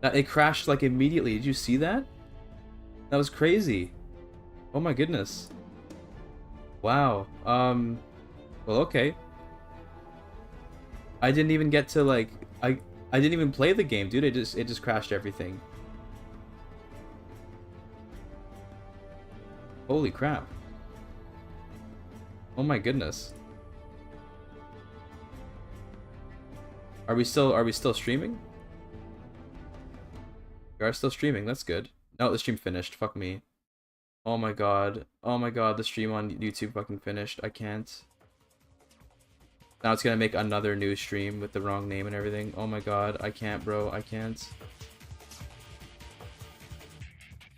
It crashed like immediately. Did you see that? That was crazy. Oh my goodness. Wow. Well, okay. I didn't even get to like I didn't even play the game, dude. It just crashed everything. Holy crap. Oh my goodness. Are we still streaming? We are still streaming. That's good. No, the stream finished. Fuck me. Oh my god. Oh my god, the stream on YouTube fucking finished. I can't. Now it's gonna make another new stream with the wrong name and everything. Oh my god, I can't, bro. I can't.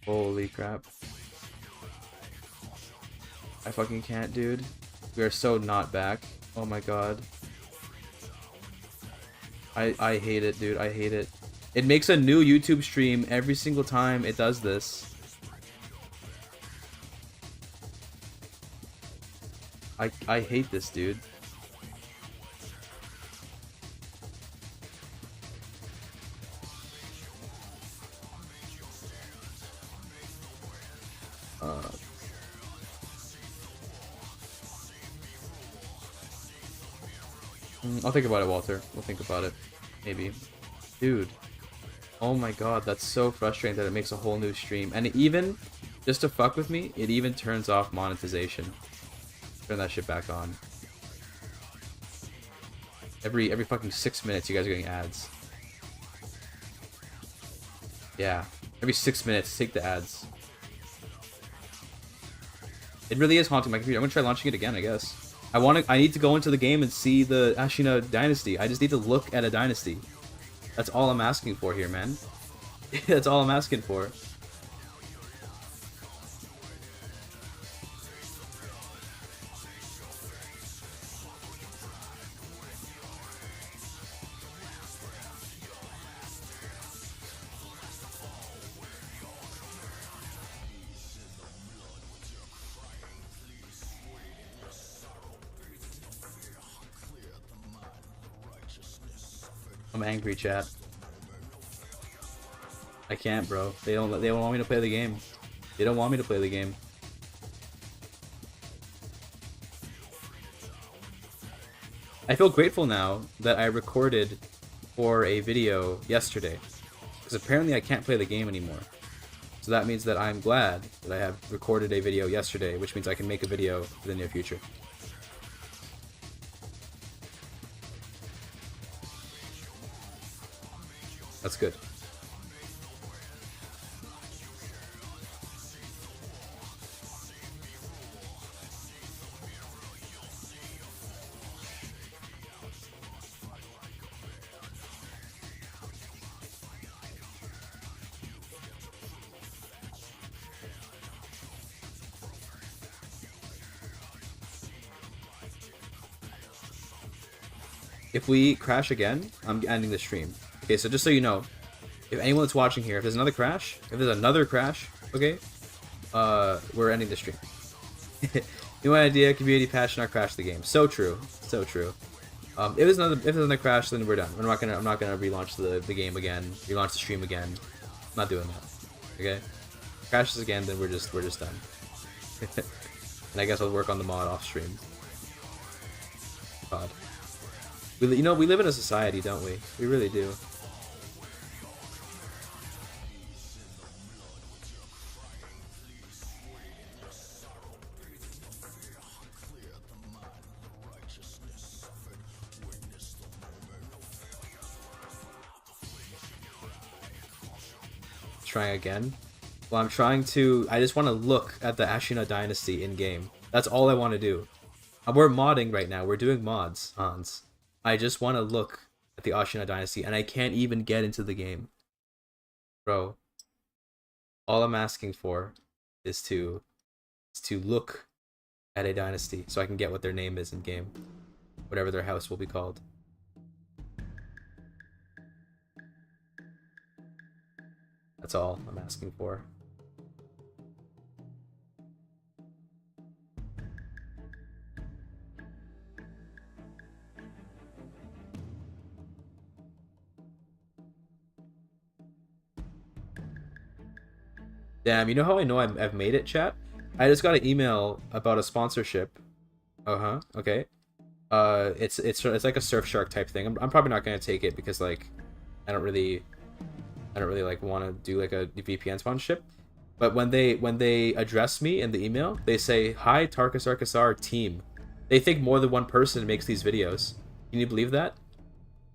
Holy crap. I fucking can't, dude. We are so not back. Oh my god. I hate it, dude. I hate it. It makes a new YouTube stream every single time it does this. I hate this, dude. I'll think about it, Walter. We'll think about it. Maybe. Dude. Oh my god, that's so frustrating that it makes a whole new stream. And it even, just to fuck with me, it even turns off monetization. Turn that shit back on. Every fucking 6 minutes you guys are getting ads. Yeah. Every 6 minutes, take the ads. It really is haunting my computer. I'm gonna try launching it again, I guess. I need to go into the game and see the Ashina Dynasty. I just need to look at a dynasty. That's all I'm asking for here, man. That's all I'm asking for. I'm angry, chat. I can't, bro. They don't want me to play the game. They don't want me to play the game. I feel grateful now that I recorded for a video yesterday, because apparently I can't play the game anymore. So that means that I'm glad that I have recorded a video yesterday, which means I can make a video for the near future. That's good. If we crash again, I'm ending the stream. Okay, so just so you know, if anyone that's watching here, if there's another crash, okay, we're ending the stream. New idea, community patch, not crash the game. So true, so true. If there's another crash, then we're done. I'm not gonna relaunch the game again, relaunch the stream again. I'm not doing that. Okay, crashes again, then we're just done. And I guess I'll work on the mod off stream. God. We live in a society, don't we? We really do. Trying again? Well, I just want to look at the Ashina Dynasty in-game. That's all I want to do. We're modding right now. We're doing mods, Hans. I just want to look at the Ashina Dynasty, and I can't even get into the game. Bro, all I'm asking for is to look at a dynasty so I can get what their name is in-game. Whatever their house will be called. That's all I'm asking for. Damn, you know how I know I've made it, chat? I just got an email about a sponsorship. Uh-huh, okay. It's like a Surfshark type thing. I'm probably not gonna take it because like I don't really like want to do like a VPN sponsorship. But when they address me in the email, they say, "Hi, Tarkus Arkasar team." They think more than one person makes these videos. Can you believe that?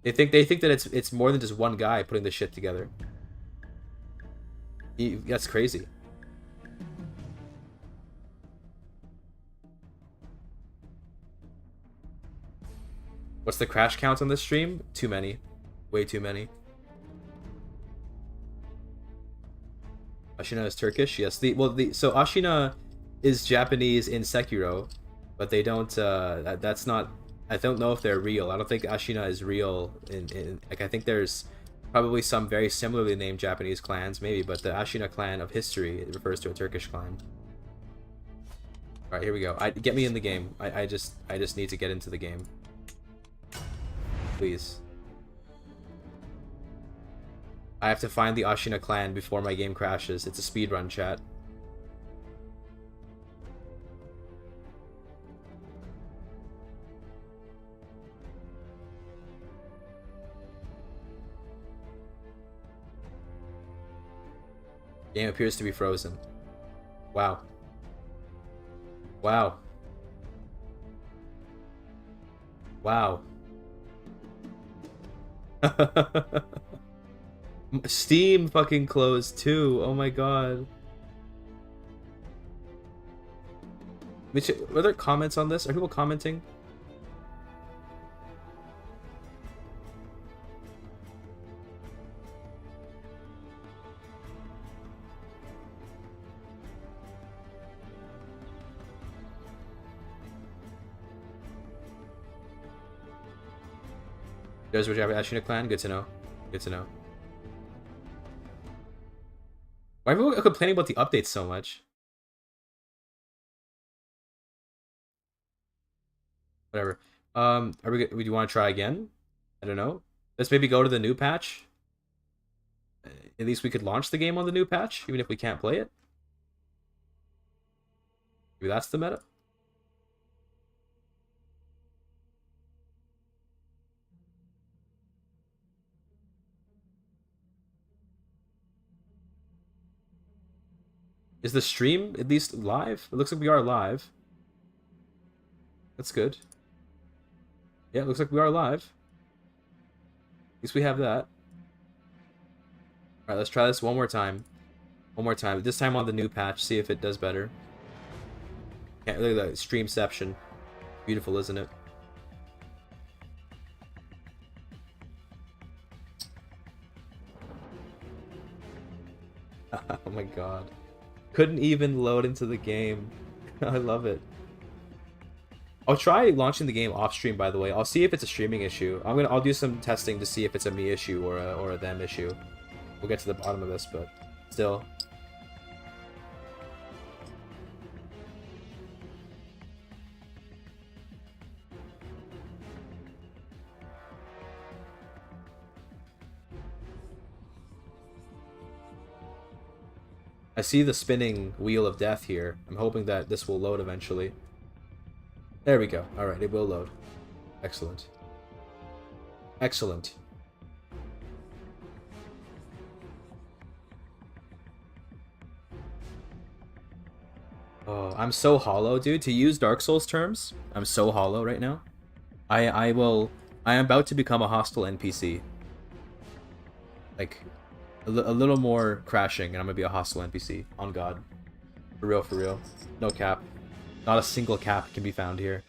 They think that it's more than just one guy putting this shit together. That's crazy. What's the crash count on this stream? Too many. Way too many. Ashina is Turkish? Yes. So Ashina is Japanese in Sekiro, but they don't that's not, I don't know if they're real. I don't think Ashina is real in like, I think there's probably some very similarly named Japanese clans, maybe, but the Ashina clan of history, it refers to a Turkish clan. Alright, here we go. Get me in the game. I just need to get into the game. Please. I have to find the Ashina clan before my game crashes. It's a speedrun, chat. Game appears to be frozen. Wow. Wow. Wow. Steam fucking closed too. Oh my god. Are there comments on this? Are people commenting? There's what you have Ashina clan. Good to know. Good to know. Why are people complaining about the updates so much? Whatever. Are we? Do you want to try again? I don't know. Let's maybe go to the new patch. At least we could launch the game on the new patch, even if we can't play it. Maybe that's the meta. Is the stream at least live? It looks like we are live. That's good. Yeah, it looks like we are live. At least we have that. Alright, let's try this one more time. One more time. This time on the new patch, see if it does better. Yeah, look at that streamception. Beautiful, isn't it? Oh my god. Couldn't even load into the game. I love it. I'll try launching the game off stream, by the way. I'll see if it's a streaming issue. I'll do some testing to see if it's a me issue or a them issue. We'll get to the bottom of this, but still. I see the spinning wheel of death here. I'm hoping that this will load eventually. There we go. Alright, it will load. Excellent. Excellent. Oh, I'm so hollow, dude. To use Dark Souls terms, I'm so hollow right now. I am about to become a hostile NPC. Like, a little more crashing, and I'm gonna be a hostile NPC. On God. For real, for real. No cap. Not a single cap can be found here.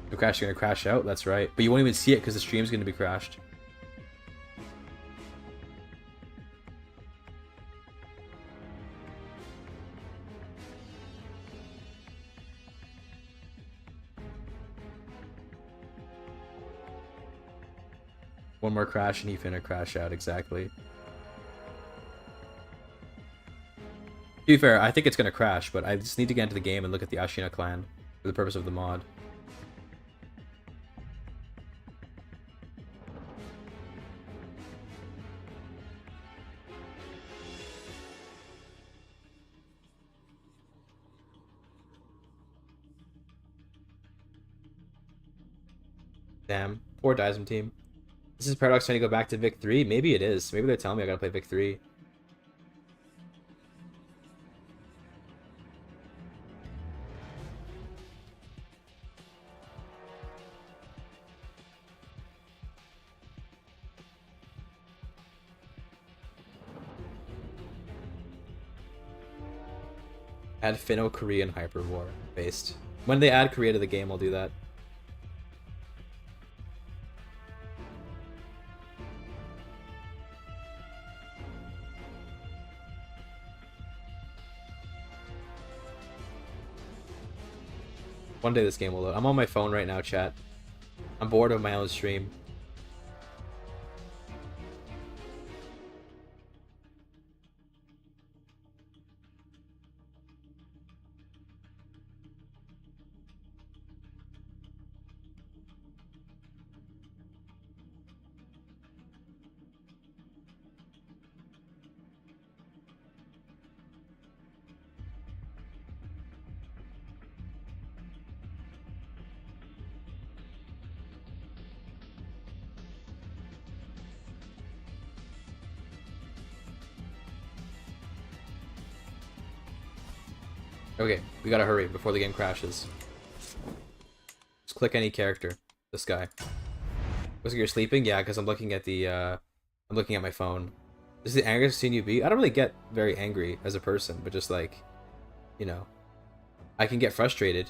You're gonna crash out, that's right. But you won't even see it because the stream's gonna be crashed. One more crash and he finna crash out, exactly. be fair, I think it's gonna crash, but I just need to get into the game and look at the Ashina clan for the purpose of the mod. Damn, poor Dysm team. This is Paradox trying to go back to Vic 3? Maybe it is. Maybe they're telling me I gotta play Vic 3. Add Finno-Korean Hyperwar based. When they add Korea to the game, I'll do that. One day this game will load. I'm on my phone right now, chat. I'm bored of my own stream. Okay, we gotta hurry before the game crashes. Just click any character. This guy. Looks like you're sleeping? Yeah, because I'm looking at the, I'm looking at my phone. This is the angriest seen you be? I don't really get very angry as a person, but just like, you know, I can get frustrated,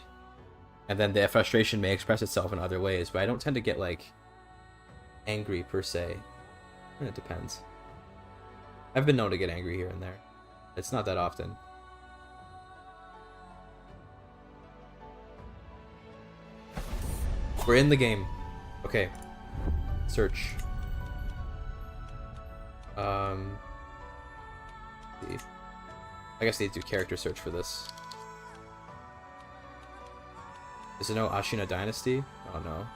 and then the frustration may express itself in other ways, but I don't tend to get, like, angry per se. It depends. I've been known to get angry here and there. It's not that often. We're in the game. Okay. Search. I guess I need to do character search for this. Is it no Ashina Dynasty? Oh no.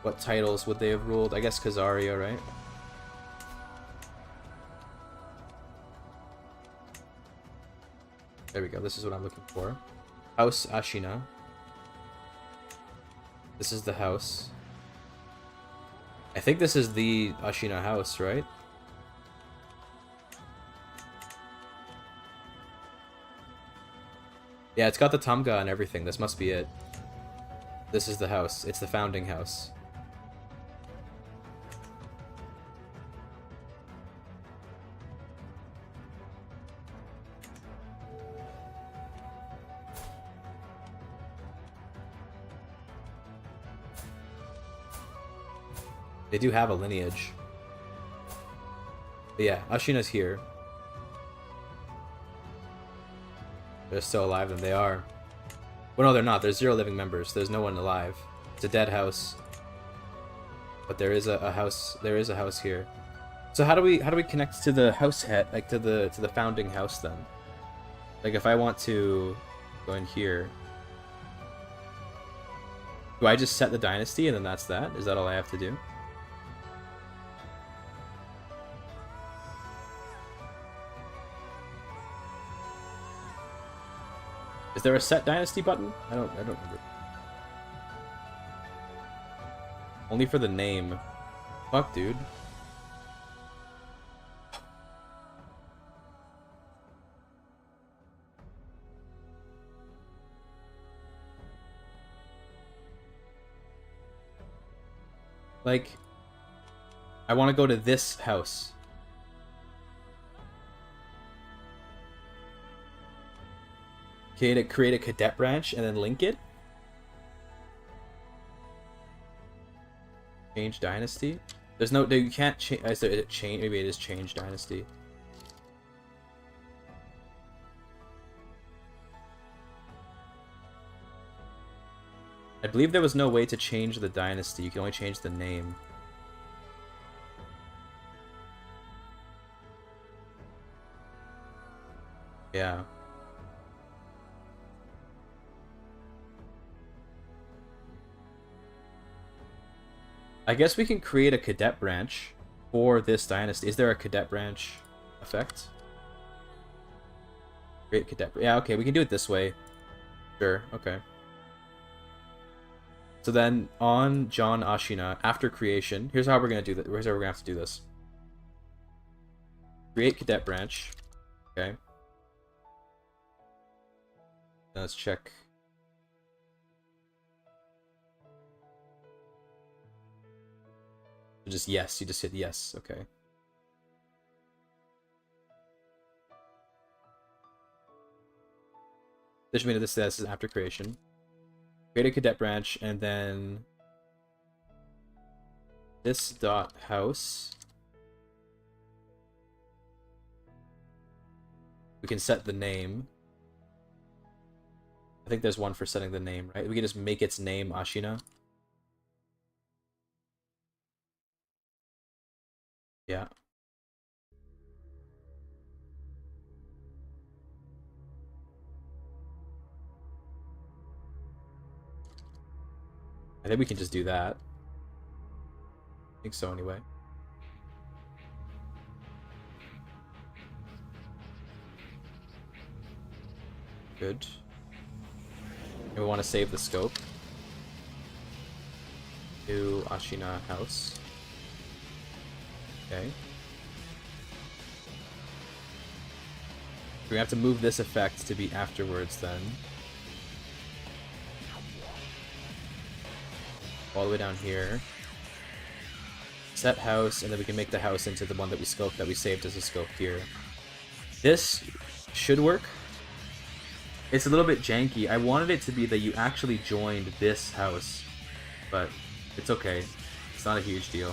What titles would they have ruled? I guess Khazaria, right? There we go. This is what I'm looking for. House Ashina. This is the house. I think this is the Ashina house, right? Yeah, it's got the Tamga and everything. This must be it. This is the house. It's the founding house. They do have a lineage. But yeah, Ashina's here. They're still alive, and they are. Well, no, they're not. There's 0 living members. There's no one alive. It's a dead house. But there is a house. There is a house here. So how do we connect to the house head, like to the founding house then? Like if I want to go in here, do I just set the dynasty and then that's that? Is that all I have to do? Is there a set dynasty button? I don't remember. Only for the name. Fuck, dude. Like, I want to go to this house. Okay, to create a cadet branch and then link it. Change dynasty. There's no. You can't change. Is it change? Maybe it is change dynasty. I believe there was no way to change the dynasty. You can only change the name. Yeah. I guess we can create a cadet branch for this dynasty. Is there a cadet branch effect? Create cadet. Yeah, okay, we can do it this way. Sure, okay. So then on John Ashina, after creation, here's how we're gonna do that. Here's how we're gonna have to do this. Create cadet branch. Okay. Now let's check. Just yes, you just hit yes, okay. This should mean this is after creation. Create a cadet branch, and then this dot house. We can set the name. I think there's one for setting the name, right? We can just make its name Ashina. Yeah. I think we can just do that. I think so anyway. Good. And we want to save the scope. New Ashina house. Okay. We have to move this effect to be afterwards then. All the way down here. Set house, and then we can make the house into the one that we scoped, that we saved as a scope here. This should work. It's a little bit janky. I wanted it to be that you actually joined this house, but it's okay. It's not a huge deal.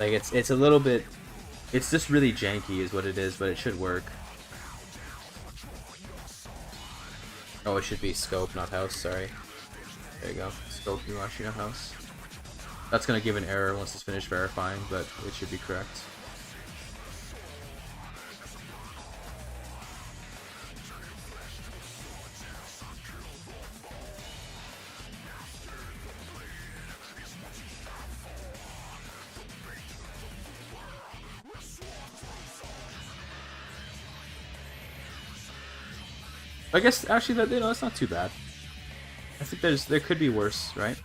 Like, it's a little bit... It's just really janky is what it is, but it should work. Oh, it should be scope, not house, sorry. There you go. Scope new Ashina house. That's gonna give an error once it's finished verifying, but it should be correct. I guess actually that that's not too bad. I think there could be worse, right?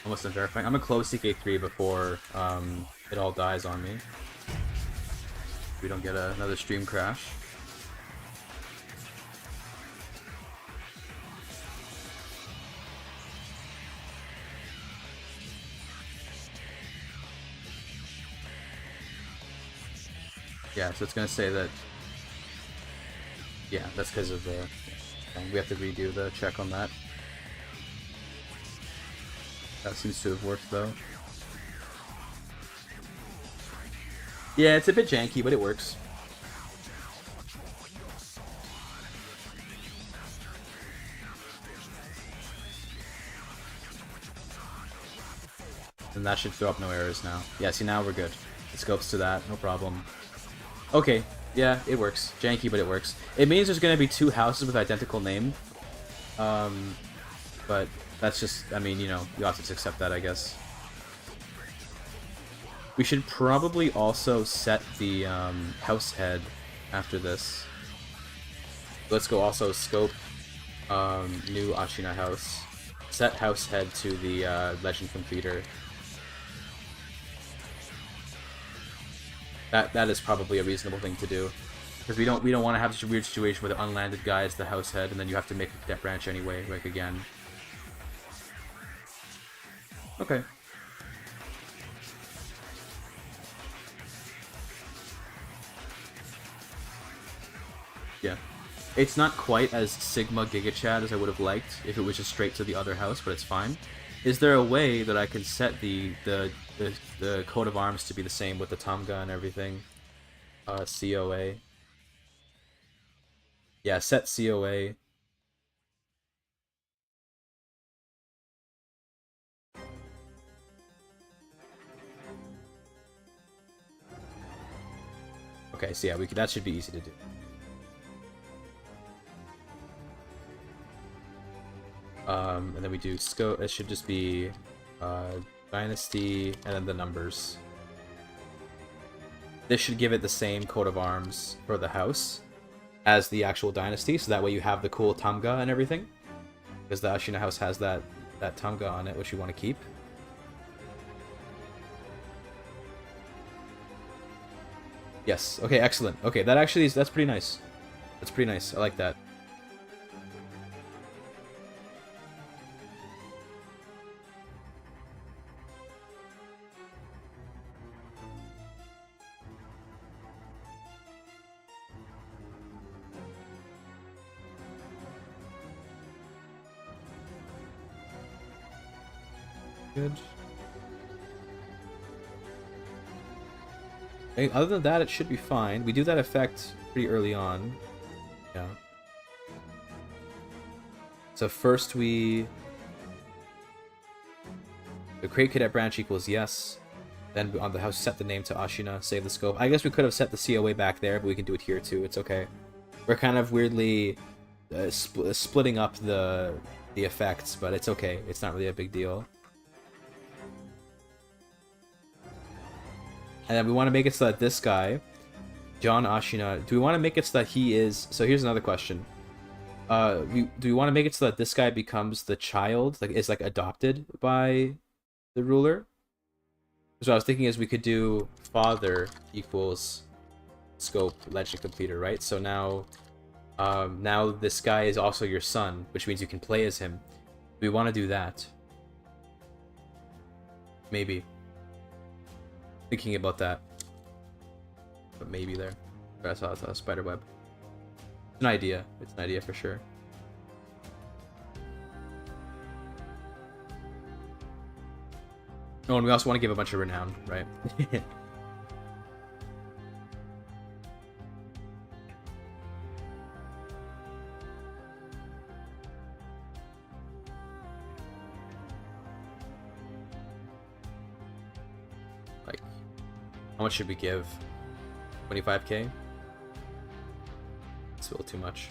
Almost done verifying. I'm gonna close CK3 before it all dies on me. We don't get another stream crash. Yeah, so it's gonna say that. Yeah, that's because of the. We have to redo the check on that. That seems to have worked though. Yeah, it's a bit janky, but it works. And that should throw up no errors now. Yeah, see, now we're good. It scopes to that, no problem. Okay, yeah, it works. Janky, but it works. It means there's going to be two houses with identical name. But that's just, I mean, you know, you have to accept that, I guess. We should probably also set the house head after this. Let's go also scope new Ashina house. Set house head to the legend completer. That is probably a reasonable thing to do, because we don't want to have such a weird situation where the unlanded guy is the house head, and then you have to make a cadet branch anyway, like again. Okay. Yeah. It's not quite as Sigma GigaChD as I would have liked if it was just straight to the other house, but it's fine. Is there a way that I can set the coat of arms to be the same with the Tomga and everything? COA. Yeah, set COA. Okay, so yeah, that should be easy to do. And then we do scope. It should just be Dynasty and then the numbers. This should give it the same coat of arms for the house as the actual Dynasty, so that way you have the cool Tamga and everything. Because the Ashina house has that Tamga on it, which you want to keep. Yes. Okay, excellent. Okay, that actually is, that's pretty nice. That's pretty nice. I like that. Good. Other than that, it should be fine. We do that effect pretty early on. Yeah. So first the Crate Cadet branch equals yes. Then on the house, set the name to Ashina, save the scope. I guess we could have set the COA back there, but we can do it here too. It's okay. We're kind of weirdly splitting up the effects, but it's okay. It's not really a big deal. And then we want to make it so that this guy, John Ashina, do we want to make it so that he is... So here's another question. Do we want to make it so that this guy becomes the child, like is like adopted by the ruler? So what I was thinking is we could do father equals scope legend completer, right? So now, now this guy is also your son, which means you can play as him. We want to do that. Maybe. Thinking about that. But maybe there. I saw a spider web. It's an idea. It's an idea for sure. Oh, and we also want to give a bunch of renown, right? Like, how much should we give? 25k? It's a little too much.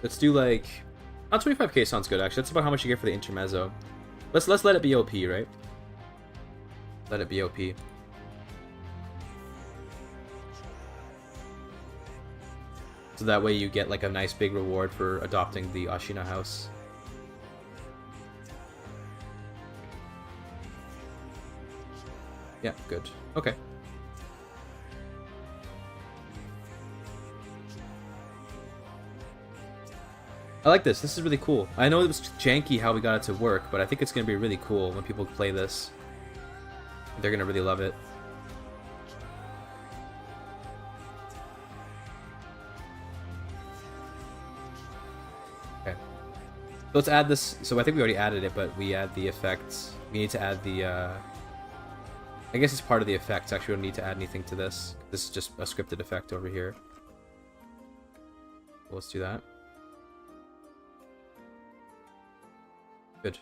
Let's do like... Oh, 25k sounds good actually. That's about how much you get for the intermezzo. Let's let it be OP, right? Let it be OP. So that way you get like a nice big reward for adopting the Ashina house. Yeah, good. Okay. I like this. This is really cool. I know it was janky how we got it to work, but I think it's going to be really cool when people play this. They're going to really love it. Okay. So let's add this. So I think we already added it, but we add the effects. We need to add the... I guess it's part of the effects. Actually, we don't need to add anything to this. This is just a scripted effect over here. Let's do that. Good.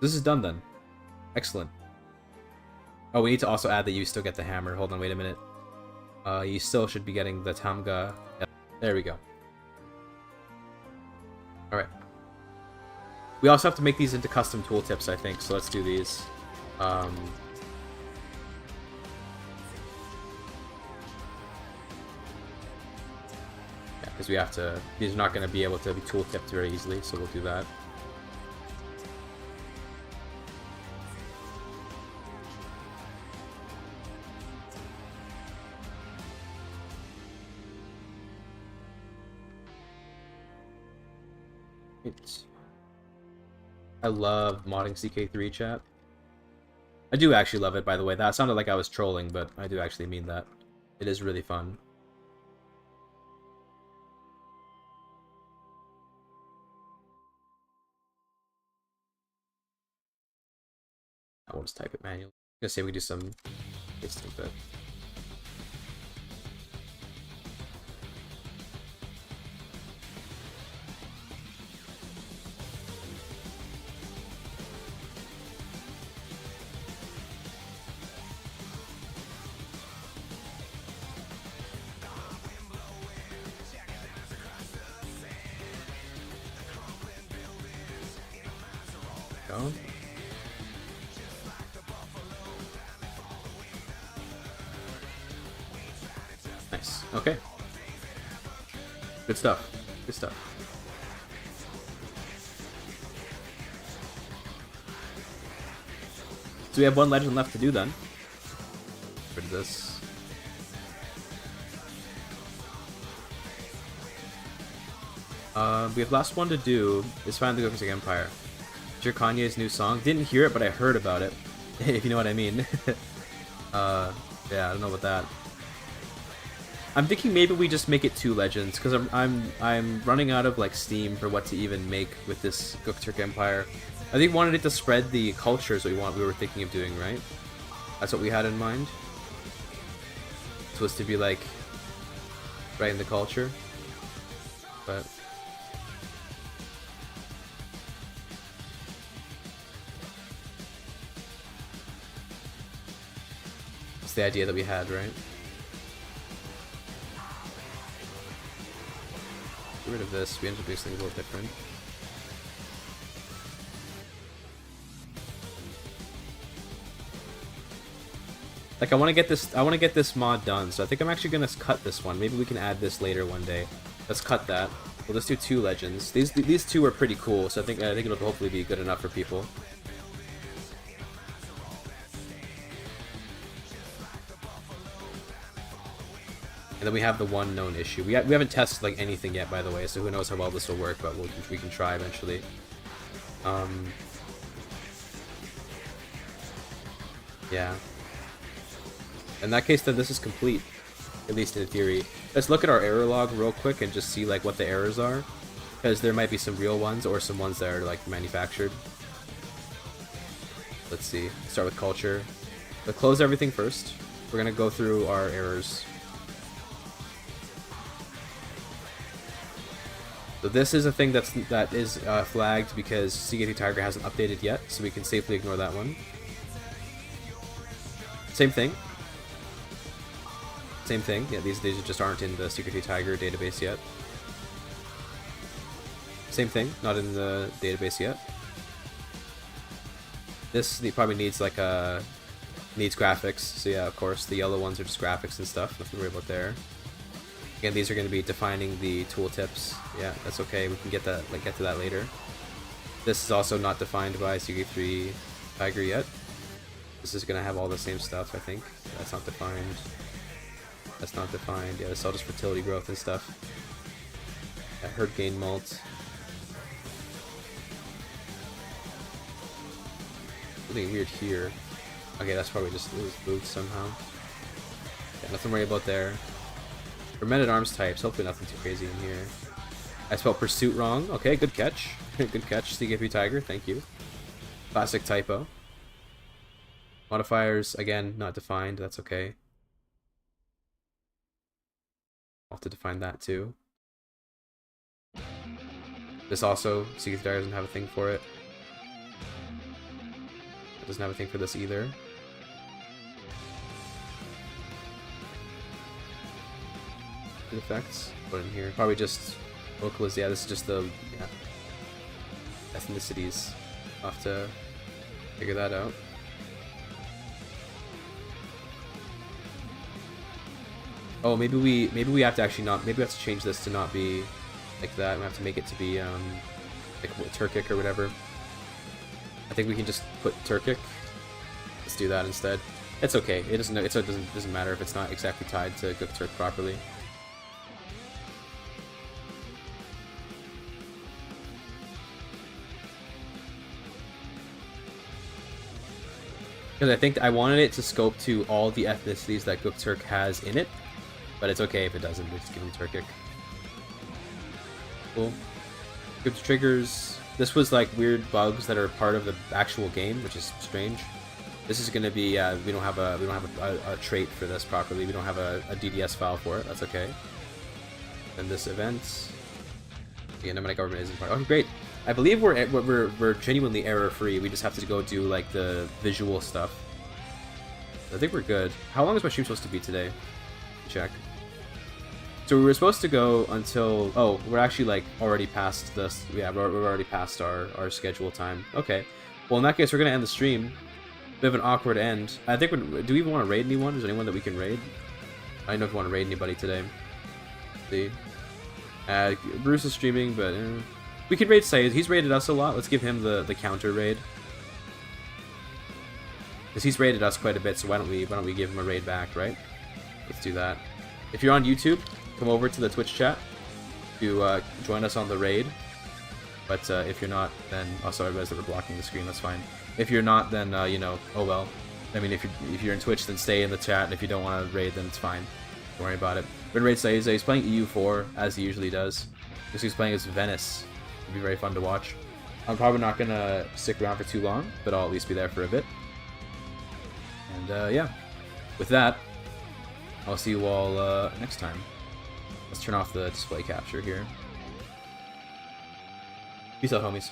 This is done then. Excellent. Oh, we need to also add that you still get the hammer. Hold on, wait a minute. You still should be getting the Tamga. Yep. There we go. Alright. We also have to make these into custom tooltips, I think, so let's do these. Yeah, because we have to... These are not going to be able to be tooltipped very easily, so we'll do that. I love modding CK3 chat. I do actually love it, by the way. That sounded like I was trolling, but I do actually mean that. It is really fun. We'll just type it manually. I'm gonna say we do some pasting, but go. Nice. Okay. Good stuff. Good stuff. So we have one legend left to do then. Rid of this. We have last one to do is find the Crusader Empire. Hear Kanye's new song. Didn't hear it, but I heard about it. If you know what I mean. Yeah, I don't know about that. I'm thinking maybe we just make it 2 legends because I'm running out of like steam for what to even make with this Turkic Empire. I think we wanted it to spread the cultures we were thinking of doing, right? That's what we had in mind. It was to be like spreading the culture, but. It's the idea that we had, right? Get rid of this. We ended up doing something a little different. Like I want to get this mod done, so I think I'm actually gonna cut this one. Maybe we can add this later one day. Let's cut that. We'll just do 2 legends. These 2 are pretty cool, so I think it'll hopefully be good enough for people. And then we have the one known issue. We haven't tested like anything yet, by the way, so who knows how well this will work, but we can try eventually. Yeah. In that case, then this is complete, at least in theory. Let's look at our error log real quick and just see like what the errors are, because there might be some real ones or some ones that are like manufactured. Let's see. Start with culture. But close everything first. We're gonna go through our errors. So this is a thing that is flagged because CGT Tiger hasn't updated yet, so we can safely ignore that one. Same thing. Same thing. Yeah, these just aren't in the CGT Tiger database yet. Same thing, not in the database yet. This probably needs like needs graphics. So yeah, of course, the yellow ones are just graphics and stuff. Nothing to worry about there. Again, these are going to be defining the tooltips. Yeah, that's okay. We can get to that later. This is also not defined by CG3 Tiger yet. This is going to have all the same stuff, I think. That's not defined. That's not defined. Yeah, this is all just fertility growth and stuff. Yeah, herd gain molt. Something weird here. Okay, that's probably just moved somehow. Yeah, nothing to worry about there. For men-at-arms types, hopefully nothing too crazy in here. I spelled pursuit wrong. Okay, good catch. Good catch, CGP Tiger, thank you. Classic typo. Modifiers, again, not defined, that's okay. I'll have to define that too. This also, CGP Tiger doesn't have a thing for it. It doesn't have a thing for this either. Effects, put in here. Probably just localiz. Yeah, this is just the ethnicities. I'll have to figure that out. Oh, maybe we have to actually not. Maybe we have to change this to not be like that. We have to make it to be like Turkic or whatever. I think we can just put Turkic. Let's do that instead. It's okay. It doesn't matter if it's not exactly tied to Turk properly. Because I think I wanted it to scope to all the ethnicities that Göktürk has in it, but it's okay if it doesn't. We just give them Turkic. Cool. Good triggers. This was like weird bugs that are part of the actual game, which is strange. This is gonna be we don't have a trait for this properly. We don't have a DDS file for it. That's okay. And this event, the Nomadic government isn't part. Okay, great. I believe we're genuinely error free. We just have to go do like the visual stuff. I think we're good. How long is my stream supposed to be today? Check. So we were supposed to go until... Oh, we're actually, like, already past this. Yeah, we're already past our schedule time. Okay. Well, in that case, we're going to end the stream. Bit of an awkward end. I think do we even want to raid anyone? Is there anyone that we can raid? I don't know if we want to raid anybody today. Let's see. Bruce is streaming, but... we can raid Sayed. He's raided us a lot. Let's give him the counter raid. Because he's raided us quite a bit, so why don't we give him a raid back, right? Let's do that. If you're on YouTube, come over to the Twitch chat to join us on the raid. But if you're not, then... Oh, sorry, I realized that we're blocking the screen. That's fine. If you're not, then, you know, oh well. I mean, if you're in Twitch, then stay in the chat, and if you don't want to raid, then it's fine. Don't worry about it. We're going to raid Saize. He's playing EU4, as he usually does. Because he's playing as Venice. It'll be very fun to watch. I'm probably not going to stick around for too long, but I'll at least be there for a bit. And, yeah. With that, I'll see you all next time. Let's turn off the display capture here. Peace out, homies.